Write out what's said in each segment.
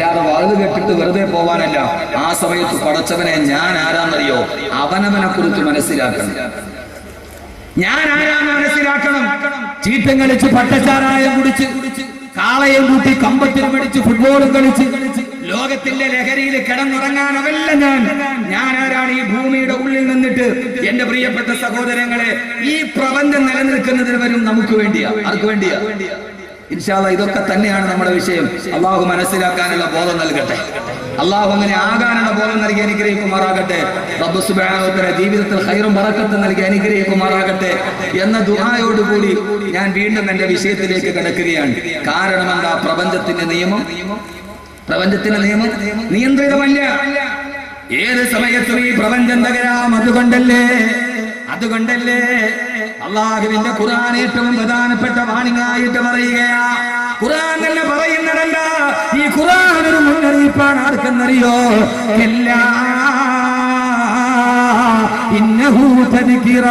അല്ലാതെ വഴുത് കെട്ടിട്ട് വെറുതെ പോവാനല്ല. ആ സമയത്ത് പടച്ചവനെ ഞാൻ ആരാന്നറിയോ? അവനവനെ കുറിച്ച് മനസ്സിലാക്കണം. ഞാൻ ആരാന്ന് മനസ്സിലാക്കണം. ചീട്ടം കളിച്ച് പട്ടച്ചാരായം കുടിച്ച് കാളയും കൂട്ടി കമ്പത്തിന് പഠിച്ച് ഫുട്ബോളും കളിച്ച് ലോകത്തിന്റെ ലഹരിയിൽ കിടന്നുറങ്ങാനവല്ല ഞാൻ ആരാണ്? ഈ ഭൂമിയുടെ ഉള്ളിൽ നിന്നിട്ട് എന്റെ പ്രിയപ്പെട്ട സഹോദരങ്ങളെ, ഈ പ്രപഞ്ചം നിലനിൽക്കുന്നതിന് വരും നമുക്ക് വേണ്ടിയാ. ആർക്ക് വേണ്ടിയാ? ഇൻഷാ അല്ലാഹ് ഇതൊക്കെ തന്നെയാണ് നമ്മുടെ വിഷയം. അള്ളാഹു മനസ്സിലാക്കാനുള്ള ബോധം നൽകട്ടെ. അള്ളാഹു അങ്ങനെ ആകാനുള്ള ബോധം നൽകി അനുഗ്രഹിക്കുമാറാകട്ടെ. റബ്ബ് സുബ്ഹാനഹു വ തആല ജീവിതത്തിൽ ഖൈറും ബറക്കത്തും നൽകി അനുഗ്രഹിക്കുമാറാകട്ടെ എന്ന ദുആയോടുകൂടി ഞാൻ വീണ്ടും എന്റെ വിഷയത്തിലേക്ക് കടക്കുകയാണ്. കാരണം എന്താ? പ്രപഞ്ചത്തിന്റെ നിയമം നിയന്ത്രിതമല്ല. ഏത് സമയത്തും ഈ പ്രപഞ്ചം തകരാം. അതുകൊണ്ടല്ലേ അള്ളാഹുവിന്റെ ഖുർആൻ ഏറ്റവും പ്രധാനപ്പെട്ട വാണിംഗായിട്ട് പറയുകയാ. ഖുർആൻ തന്നെ പറയുന്നതല്ല, ഈ ഖുർആൻ ഒരു മുന്നറിയിപ്പാണ്. ആർക്കെന്നറിയോ? ഇന്നഹു തദ്കിറ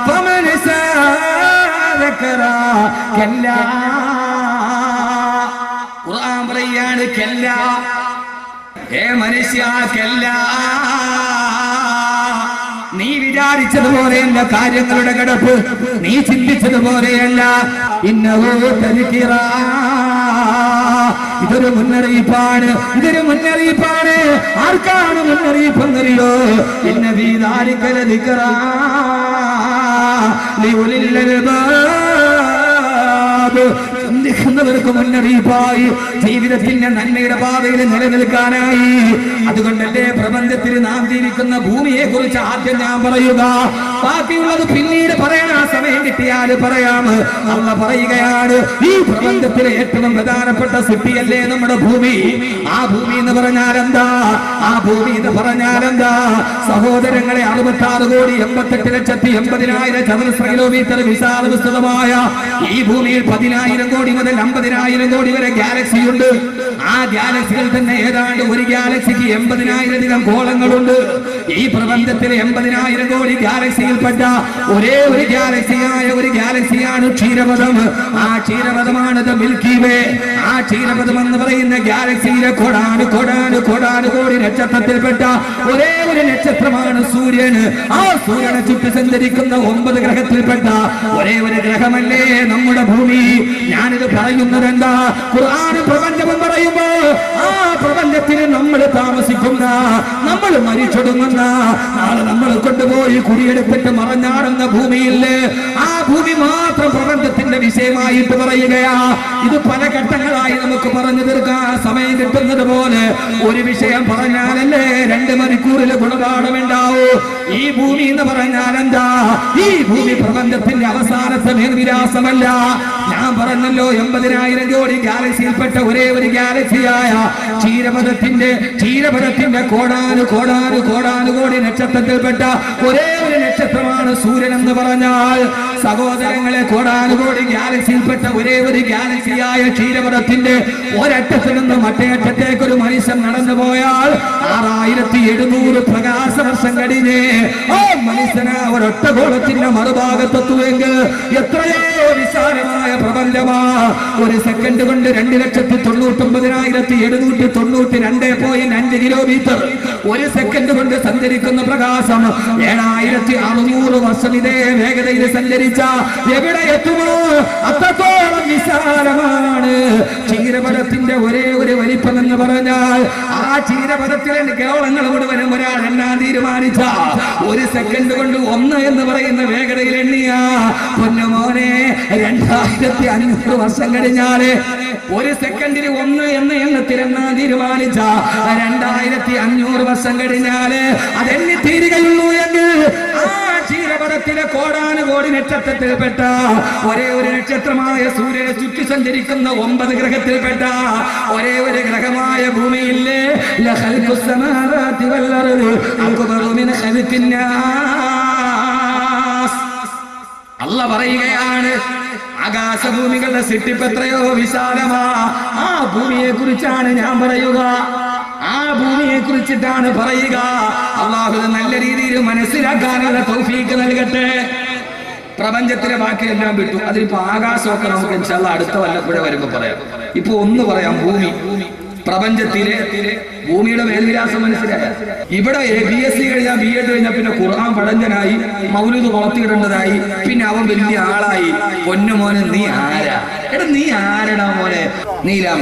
ഫമൻ സദകറ കല്ലാ. ഖുർആൻ പറയാണ് കല്ലാ, ഏ മനുഷ്യ കല്ലാ, നീ വിചാരിച്ചതുപോലെയല്ല കാര്യങ്ങളുടെ കിടപ്പ്, നീ ചിന്തിച്ചതുപോലെയല്ല. ഇന്നഹു തദ്കിറ, ഇതൊരു മുന്നറിയിപ്പാണ്. ആർക്കാണ് മുന്നറിയിപ്പെന്നറിയോ? ഇന്ന ഫീ ദാലിക ലദിക്റ ലിഉലിൽ അൽബാബ്. ചിന്തിക്കുന്നവർക്ക് മുന്നറിയിപ്പായി, ജീവിതത്തിന്റെ നന്മയുടെ പാതയിൽ നിലനിൽക്കാനായി. അതുകൊണ്ടല്ലേ പ്രപഞ്ചത്തിൽ നാം ജീവിക്കുന്ന ഭൂമിയെ കുറിച്ച് ആദ്യം ഞാൻ പറയുക, ബാക്കിയുള്ളത് പിന്നീട് പറയണ. സമയം കിട്ടിയാൽ പറയാം. അള്ള പറയുകയാണ്, ഈ പ്രപഞ്ചത്തിലെ ഏറ്റവും പ്രധാനപ്പെട്ട സൃഷ്ടിയല്ലേ നമ്മുടെ ഭൂമി. ആ ഭൂമി എന്ന് പറഞ്ഞാൽ എന്താ? സഹോദരങ്ങളെ, 66,88,80,000 ചതുരശ്ര കിലോമീറ്റർ വിശാല വിസ്തൃതമായ ഈ ഭൂമിയിൽ 10,000 കോടി മുതൽ 50,000 കോടി വരെ ഗാലക്സി ഉണ്ട്. ആ ഗാലക്സികൾ തന്നെ ഏതാണ്ട് ഒരു ഗാലക്സിക്ക് 80,000 ഗോളങ്ങളുണ്ട്. ഈ പ്രപഞ്ചത്തിലെ 80,000 കോടി ഗാലക്സിയിൽപ്പെട്ട ഒരേ ഒരു ഗാലക്സിയാണ് ക്ഷീരപഥം. ആ ക്ഷീരപഥമാണ് മിൽക്കി വേ. ആ ക്ഷീരപഥം എന്ന് പറയുന്ന ഗാലക്സിയിലെ കോടാനുകോടി നക്ഷത്രത്തിൽപ്പെട്ട ഒരേ ഒരു നക്ഷത്രമാണ് സൂര്യൻ. ആ സൂര്യനെ ചുറ്റി സഞ്ചരിക്കുന്ന 9 ഗ്രഹത്തിൽപ്പെട്ട ഒരേ ഒരു ഗ്രഹമല്ലേ നമ്മുടെ ഭൂമി. ഞാനിത് പറയുന്നത് എന്താ? ഖുർആനും പ്രപഞ്ചവും പറയുമ്പോ ആ പ്രപഞ്ചത്തിൽ നമ്മൾ താമസിക്കുന്ന, നമ്മൾ മരിച്ചൊടുങ്ങുന്ന, നാളെ നമ്മൾ കൊണ്ടുപോയി കുടിയെടുത്തിട്ട് മറഞ്ഞാടുന്ന ഭൂമിയില്ലേ, ആ ഭൂമി മാത്രം പ്രപഞ്ചത്തിന്റെ വിഷയമായിട്ട് പറയുകയാ. ഇത് പല ഘട്ടങ്ങളായി നമുക്ക് പറഞ്ഞു തീർക്കാൻ സമയം കിട്ടുന്നത് പോലെ ഒരു വിഷയം പറഞ്ഞാലല്ലേ 2 മണിക്കൂറിലെ ഗുണപാഠമുണ്ടാവൂ. ഈ ഭൂമി എന്ന് പറഞ്ഞാൽ എന്താ? ഈ ഭൂമി പ്രപഞ്ചത്തിന്റെ അവസാനത്തെ മേൽവിലാസമല്ല. ഞാൻ പറഞ്ഞല്ലോ, 80,000 കോടി ഗാലക്സിയിൽപ്പെട്ട ഒരേ ഒരു ഗാലക്സിയായ ക്ഷീരപഥത്തിന്റെ കോടാനുകോടി നക്ഷത്രത്തിൽപ്പെട്ട ഒരേ ഒരു നക്ഷത്രമാണ് സൂര്യൻ എന്ന് പറഞ്ഞാൽ, സഹോദരങ്ങളെ, കോടാനുകോടി ഗാലക്സിയിൽപ്പെട്ട ഒരേ ഒരു ഗാലക്സിയായ ക്ഷീരപഥത്തിന്റെ ഒരറ്റത്തിൽ നിന്ന് മറ്റേ അറ്റത്തേക്ക് ഒരു മനുഷ്യൻ നടന്നു പോയാൽ 6700 പ്രകാശ വർഷം കഴിഞ്ഞ് ആ മനുഷ്യന് ഒരൊറ്റ ഗോളത്തിന്റെ മറുഭാഗത്തെത്തുമെങ്കിൽ എത്രയോ വിശാലമായ പ്രപഞ്ചമാ. ഒരു സെക്കൻഡ് കൊണ്ട് 2,99,792.5 കിലോമീറ്റർ ഒരു സെക്കൻഡ് കൊണ്ട് സഞ്ചരിക്കുന്ന പ്രകാശം 7,600 വർഷം ഇതേ വേഗതയിൽ സഞ്ചരിച്ച എവിടെ എത്തുമോ അത്രത്തോളം വിശാലമാണ് ക്ഷീരപഥത്തിന്റെ ഒരേ ഒരു വലിപ്പം എന്ന് പറഞ്ഞാൽ. ആ ക്ഷീരപഥത്തിലെ ഗോളങ്ങൾ മുഴുവനും ഒരാൾ എണ്ണാൻ തീരുമാനിച്ച ഒരു സെക്കൻഡ് കൊണ്ട് 1 എന്ന് പറയുന്ന വേഗതയിൽ എണ്ണിയ പൊന്നുമോനെ 2,500 വർഷം കഴിഞ്ഞാല് ഒരു സെക്കൻഡിന് 1 എന്ന എണ്ണത്തിൽ എണ്ണാൻ തീരുമാനിച്ച 2,500 വർഷം കഴിഞ്ഞാല് അതെണ്ണി തീരുകയുള്ളൂ എങ്കിൽ ആ ക്ഷീരപഥത്തിലെ കോടാനുകോടി നക്ഷത്രത്തിൽപ്പെട്ട ഒരേ ഒരു നക്ഷത്രമായ സൂര്യനെ ചുറ്റി സഞ്ചരിക്കുന്ന 9 ഗ്രഹത്തിൽപ്പെട്ട ഒരേ ഒരു ഗ്രഹമായ ഭൂമിയില്ലേ അല്ല പറയുകയാണ്, ആകാശഭൂമികളുടെ സൃഷ്ടിപ്പ് എത്രയോ വിശാലമാ. ആ ഭൂമിയെ കുറിച്ചാണ് ഞാൻ പറയുക, ആ ഭൂമിയെ കുറിച്ചിട്ടാണ് പറയുക. അല്ലാഹു നല്ല രീതിയിൽ മനസ്സിലാക്കാനുള്ള തൗഫീഖ് നൽകട്ടെ. പ്രപഞ്ചത്തിലെ ബാക്കിയെല്ലാം വിട്ടു. അതിലിപ്പോ ആകാശമൊക്കെ നമുക്ക് ഇൻഷാ അല്ലാഹ് അടുത്ത വല്ലപ്പോഴേ വരുമ്പോ പറയാം. ഇപ്പൊ ഒന്ന് പറയാം, ഭൂമി പ്രപഞ്ചത്തിലെ ഭൂമിയുടെ മേൽവിലാസം മനസ്സിലായ ഇവിടെ BSc കഴിഞ്ഞാൽ B.Ed കഴിഞ്ഞാൽ പിന്നെ ഖുർആൻ പടഞ്ചനായി, മൗലൂദ് വളർത്തിയിടേണ്ടതായി, പിന്നെ അവൻ വലിയ ആളായി. പൊന്നുമോനെ നീ ആരാ? എടാ നീ ആരടാ മോനെ? നീലാം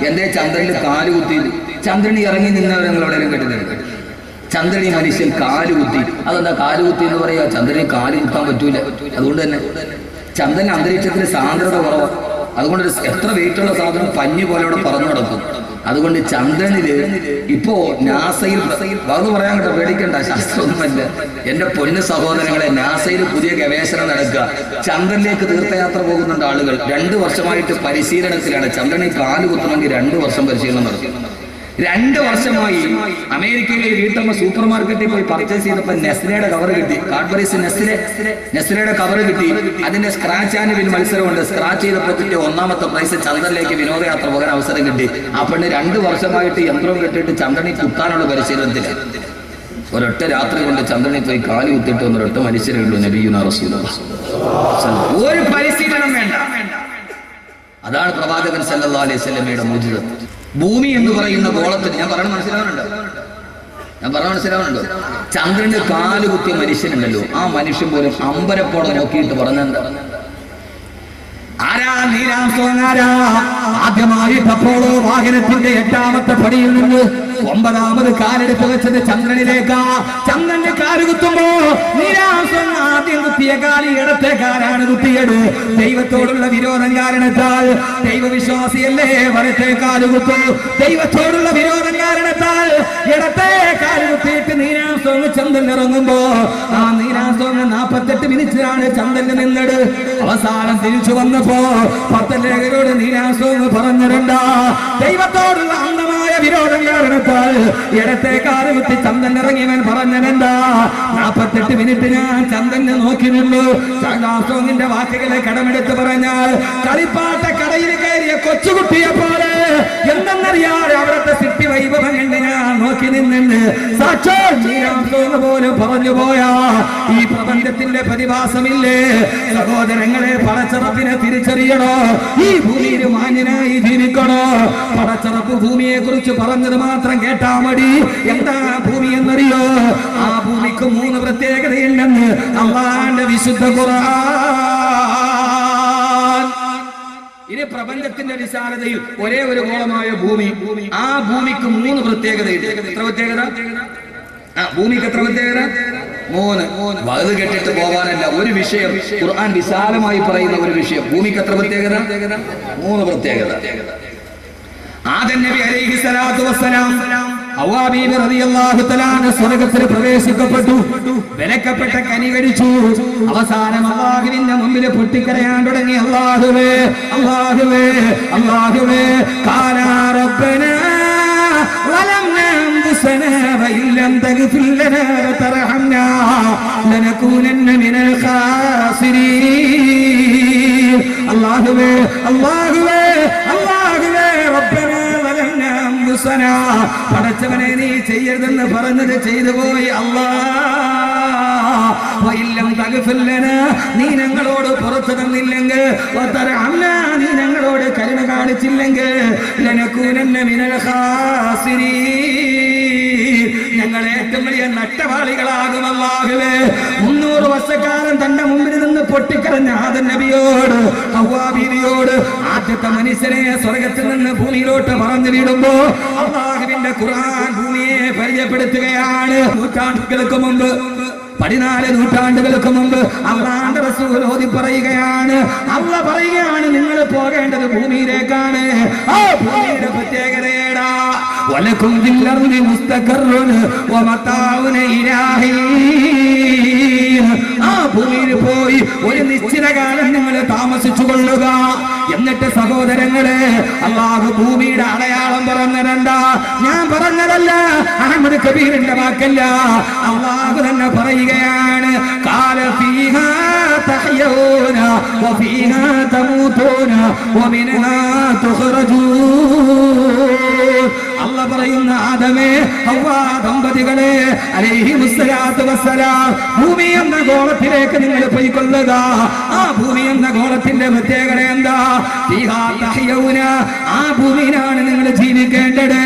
എന്തേ ചന്ദ്രനിൽ കാലുകുത്തി? ചന്ദ്രനി ഇറങ്ങി നിന്നവരെ നിങ്ങൾ എവിടെയും കേട്ടിട്ടുണ്ട്? ചന്ദ്രനി മനുഷ്യൻ കാലുകുത്തി. അതെന്താ കാലുകുത്തി എന്ന് പറയാ? ചന്ദ്രന് കാല് കുത്താൻ പറ്റൂല. അതുകൊണ്ട് തന്നെ ചന്ദ്രൻ അന്തരീക്ഷത്തിന് സാന്ദ്രത കുറവാണ്. അതുകൊണ്ട് എത്ര വെയിറ്റുള്ള സാധനം പഞ്ഞു പോലെ അവിടെ പറന്നു നടക്കും. അതുകൊണ്ട് ചന്ദ്രനില് ഇപ്പോ നാസയിൽ അത് പറയാൻ കേട്ടോ, പേടിക്കണ്ട, ശാസ്ത്രമൊന്നുമല്ല. എന്റെ പൊന്നു സഹോദരങ്ങളെ, നാസയിൽ പുതിയ ഗവേഷണം നടക്കുക. ചന്ദ്രനിലേക്ക് തീർത്ഥയാത്ര പോകുന്നുണ്ട് ആളുകൾ. 2 വർഷമായിട്ട് പരിശീലനത്തിലാണ്. ചന്ദ്രനിൽ കാല് കുത്തണമെങ്കിൽ 2 വർഷം പരിശീലനം നടത്തും. 2 വർഷമായി അമേരിക്കയിലെ വീട്ടമ്മ സൂപ്പർ മാർക്കറ്റിൽ പോയി പർച്ചേസ് ചെയ്തപ്പോൾ നെസ്ലയുടെ കവർ കിട്ടി. കാഡ്ബറീസ് നെസ്ലയുടെ കവർ കിട്ടി. അതിന്റെ സ്ക്രാച്ച് ആൻഡ് വിൻ മത്സരമുണ്ട്. സ്ക്രാച്ച് ചെയ്തപ്പോൾ കിട്ടിയ 1ാമത്തെ പ്രൈസ് ചന്ദ്രനിലേക്ക് വിനോദയാത്ര പോകാൻ അവസരം കിട്ടി. ആ പെണ്ണ് 2 വർഷമായിട്ട് യന്ത്രം കെട്ടിട്ട് ചന്ദ്രനിൽ കുത്താനുള്ള പരിശീലനത്തില്. ഒരൊറ്റ രാത്രി കൊണ്ട് ചന്ദ്രനിൽ പോയി കാല് കുത്തിയിട്ട് ഒരൊറ്റ മനുഷ്യരേ ഉള്ളൂ, നബിയുനാ റസൂലുള്ളാഹി. ഒരു പരിശീലനം വേണ്ട. അതാണ് പ്രവാചകൻ സല്ലല്ലാഹു അലൈഹി വസല്ലമയുടെ മുഅ്ജിസത്ത്. ഭൂമി എന്ന് പറയുന്ന ഗോളത്തിൽ ഞാൻ പറഞ്ഞ മനസ്സിലാവുന്നുണ്ടോ? ചന്ദ്രന് കാല് കുത്തിയ മനുഷ്യനുണ്ടല്ലോ, ആ മനുഷ്യൻ പോലും അമ്പരപ്പോടെ നോക്കിയിട്ട് പറഞ്ഞെന്താ? ആരാ നീലാംശോനാരാ? ആദ്യമായിട്ട് അപ്പോളോ വാഹനത്തിന്റെ 8ാമത്തെ പടിയിൽ നിന്ന് 9ാമത് കാലെടുത്ത് വെച്ചത് ചന്ദ്രനിലേക്കാ. ചന്ദ്രന്റെ കാല് കുത്തുമ്പോ നീലാംശം ആദ്യം കുത്തിയ കാല് ഇടത്തെ കാലാണ് കുത്തിയത്. ദൈവത്തോടുള്ള വിരോധം കാരണത്താൽ ദൈവവിശ്വാസിയല്ലേ വലത്തെ കാല് കുത്തും. ദൈവത്തോടുള്ള വിരോധം കാരണത്താൽ ഇടത്തെ കാല് കുത്തിയിട്ട് നീലാംശം ചന്ദ്രൻ ഇറങ്ങുമ്പോ ആ നീലാംശം 48 മിനിറ്റിലാണ് ചന്ദ്രന് നിന്നത്. അവസാനം തിരിച്ചു വന്നപ്പോ പത്തലേഖരോട് നീലാംശം പറഞ്ഞിരണ്ട. ദൈവത്തോടുള്ള അന്ധമായ വിരോധം കാരണത്താൽ ഇടത്തെ കാല് കുത്തി ചന്ദ്രൻ ഇറങ്ങിയവൻ പറഞ്ഞതെന്താ? 48 മിനിറ്റ് ഞാൻ ചന്ദ്രനെ നോക്കി നിന്നു. നീലാംശോങ്ങിന്റെ വാക്കുകളെ കടമെടുത്ത് പറഞ്ഞാൽ കളിപ്പാട്ട കടയിൽ കയറിയ കൊച്ചുകുട്ടിയെ പോലെ എന്തെന്നറിയാതെ അവിടുത്തെ സിട്ടി വൈഭവം കണ്ട് ഞാൻ നോക്കി നിന്നെന്ന് സാക്ഷാൽ നീലാംശോങ് പോലും പറഞ്ഞു പോയാ ഈ പ്രപഞ്ചത്തിന്റെ പ്രതിഭാസമില്ലേ സഹോദരങ്ങളെ? പടച്ചറപ്പിനെ തിരിച്ചറിയണോ? ഈ ഭൂമിയിൽ മാന്യനായി ജീവിക്കണോ? പടച്ചറപ്പ് ഭൂമിയെ കുറിച്ച് പറഞ്ഞത് മാത്രം കേട്ടാ മതി. എന്താ ഭൂമി എന്നറിയോ? ആ ഭൂമിക്ക് 3 പ്രത്യേകതയുണ്ടെന്ന് അല്ലാഹുവിന്റെ വിശുദ്ധ ഖുർആൻ. ഇനി പ്രപഞ്ചത്തിന്റെ വിശാലതയിൽ ഒരേ ഒരു ഗോളമായ ഭൂമി, ആ ഭൂമിക്ക് 3 പ്രത്യേകതയുണ്ട്. എത്ര പ്രത്യേകത? ഭൂമിക്ക് എത്ര പ്രത്യേകത? 3. വലുത് കെട്ടിട്ട് പോകാനല്ല, ഒരു വിഷയം ഖുർആൻ വിശാലമായി പറയുന്ന ഒരു വിഷയം. ഭൂമിക്ക് എത്ര പ്രത്യേകത? 3 പ്രത്യേകത. ആദം നബി അലൈഹി സ്വലാത്തു വസ്സലാം ഹവ്വാ ബീവി റളിയല്ലാഹു തആല സ്വർഗ്ഗത്തിൽ പ്രവേശിക്കപ്പെട്ടു. വിലക്കപ്പെട്ട കനി കഴിച്ചു. അവസാനം അല്ലാഹുവിന്റെ മുമ്പിൽ പൊട്ടിക്കരയാൻ തുടങ്ങി. അല്ലാഹുവേ അല്ലാഹുവേ അല്ലാഹുവേ ഖാലാ റബ്ബനാ വലംനാ അൻഫുസനാ വഇൻ ലം തഗ്ഫിർ ലനാ വതർഹംനാ ലനകൂനന്ന മിനൽ ഖാസിരീൻ. അല്ലാഹുവേ അല്ലാഹുവേ അല്ലാഹുവേ റബ്ബനാ വലംനാ അൻഫുസനാ, പടച്ചവനെ നീ ചെയ്യരുതെന്ന് പറഞ്ഞത് ചെയ്തു പോയി. നീ ഞങ്ങളോട് പുറത്തു തന്നില്ലെങ്കിൽ, നീ ഞങ്ങളോട് കരുണ കാണിച്ചില്ലെങ്കിൽ ഞങ്ങൾ ഏറ്റവും വലിയ നഷ്ടവാളികളാകും. അല്ലാഹുവേ 300 വർഷക്കാലം തന്റെ മുമ്പിൽ നിന്ന് പൊട്ടിക്കരഞ്ഞ ആദം നബിയോട് ഹവ്വാ ബീവിയോട് ആദ്യത്തെ മനുഷ്യനെ സ്വർഗത്തിൽ നിന്ന് ഭൂമിയിലോട്ട് പറഞ്ഞു വിടുമ്പോ അല്ലാഹുവിന്റെ ഖുർആൻ ഭൂമിയെ പരിചയപ്പെടുത്തുകയാണ്. നൂറ്റാണ്ടുകൾക്ക് മുമ്പ് 14 നൂറ്റാണ്ടുകൾക്ക് മുമ്പ് അല്ലാഹുവിന്റെ റസൂൽ ഓതി പറയുകയാണ്, അല്ലാഹ് പറയുകയാണ് നിങ്ങൾ പോകേണ്ടത് ഭൂമിയിലേക്കാണ്. ആ ഭൂമിയുടെ പ്രത്യേകതയേടാ വലക്കും ഫിൽ അർദി മുസ്തഖറുൻ വമതാഉൻ ഇലാഹീൻ. ആ ഭൂമിയിൽ പോയി ഒരു നിശ്ചിത കാലം നിങ്ങൾ താമസിച്ചു കൊള്ളുക. എന്നിട്ട് സഹോദരങ്ങളെ അല്ലാഹു ഭൂമിയുടെ അടയാളം പറഞ്ഞതെന്താ? ഞാൻ പറഞ്ഞതല്ല, അഹ്മദ് കബീറിന്റെ വാക്കല്ല, അല്ലാഹു തന്നെ പറയുകയാണ്. ഖാല ഫീഹാ തഹ്യൂന വഫീഹാ തമൂതൂന വമിൻഹാ തുഖ്റജൂൻ. അല്ലാഹു പറയുന്ന ആദമേ ഹവ്വ ദമ്പതികളെ അലൈഹിമുസ്സലാത്തു വസ്സലാം ഭൂമി എന്ന ഗോളത്തിലേക്ക് നിങ്ങൾ പോയിക്കൊള്ളുക. ആ ഭൂമി എന്ന ഗോളത്തിന്റെ പ്രത്യേകത എന്താ? ഫീഹാ തഹ്യൗന, ആ ഭൂമിയിലാണ് നിങ്ങൾ ജീവിക്കേണ്ടത്.